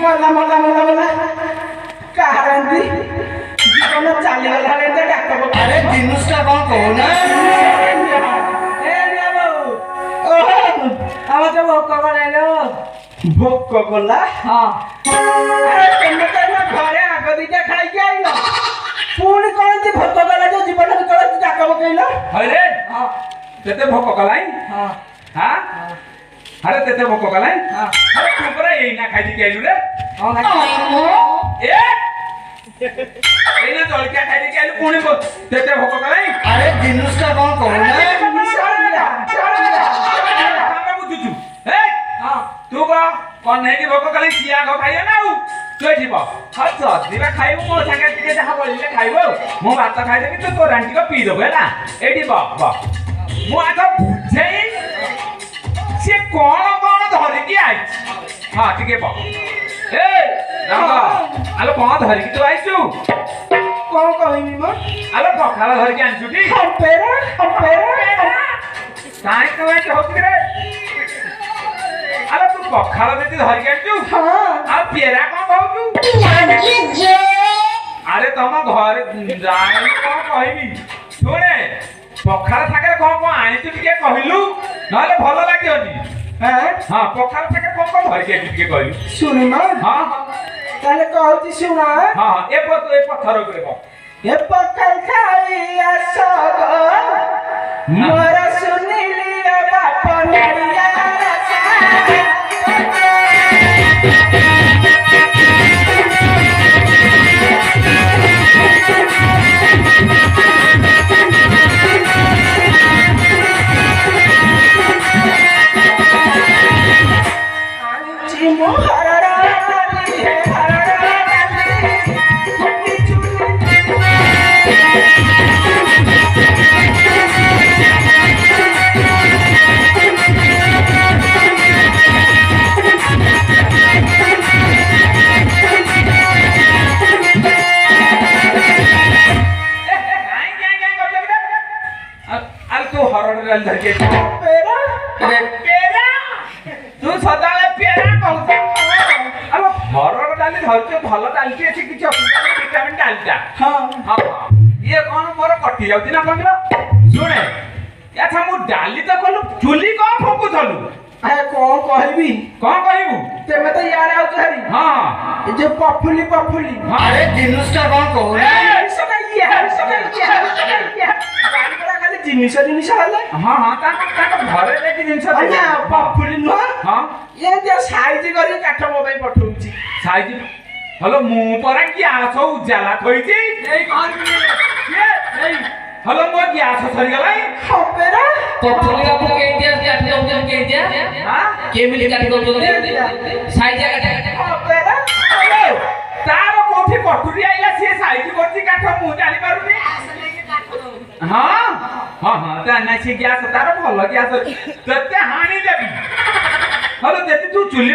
मला मला मला मला कारणती जीवन चाली गला रे डाक्टर अरे जिनुसटा कौन कहूना ए रे बाबू ओहो आवाज भोक बनाइलो भोक कला हां अरे तुम तो ना घरे आग दिटा खाई के आइलो पूर्ण कोनती भोक कला जो जीवन कला डाक्टर कहलो अरे हां तेते भोक कलाई हां हां अरे तेते भोक कलाई हां अरे तू परा एई ना खाई के आइलु रे हां ना ए एना जलकिया खाई के आइलु पुणी तेते भोक कलाई अरे जिनुसटा कौन कहूना तू कौन नहीं कि भोक कलाई सिया खो खाइए ना तू जीव हाँ जदिवा खाइबू मो सागे टिके जहाँ बोलिले खाइबो मो भात खाइ देबी तो रांटी को पी देबो हैला एडी बा मो आग बुझेई से कौन कौन धरि की आई हां टिके बा ए रामा आलो कौन धरि की तू आइछु कौन कहनी म आलो पखाला धरि की आनछु की पेरा काहे कवे होती रे आलो तू पखाला देती धरि की आनछु हां आ पेरा कौन कहू अरे तुम घर जाए कौन कहबी सुने पखाल थाके कौन कौन आनिछु टिके कहिलु नले भलो लागियोनी हैं हां पखाल थाके कौन कौन धरि के टिके कहिलु सुन म हां ताले कहती सुना हां ए पत्थर करे कह ए पकल खाइया सब मोरा सुनिलिया बाप नरिया रसा धर के पेरा पेरा तू सदाले पेरा कहू अरे हरड़ डाली धरते भलो डालती अछि किछ विटामिन डालता हां हां ये कौन मोर कटि जाउती ना कहला सुने याथा मु डाली त कहलु चुली को फकु थलु आए कौन कहबी कौन कहबू तेमे तो यार आउ तहरी हां ए जो पफुली अरे जिनुसटा कौन कहूना सका ये गाड़ी बड़ा खाली जिनिस हले हां हां ता घरे लेके जिंस अन्या पफुली न हां ये जे साइज करी काठ मोबाइल पठौची साइज हेलो मु परा की आछौ उजाला थइती ए घर ये हेलो मो की आछौ सरी गलाई हां पेरा पफुली का के इंडिया के आठ लोग के इंडिया हां के मिल काटी को साइज काटी हां पेरा हेलो तारो कोठी कटुरी आइला से साइज करती काठ मु जानि पारुनी हां हां हां ता ना से ग्यास तारो भलो ग्यास तते हानि देबी हेलो देती तू चुली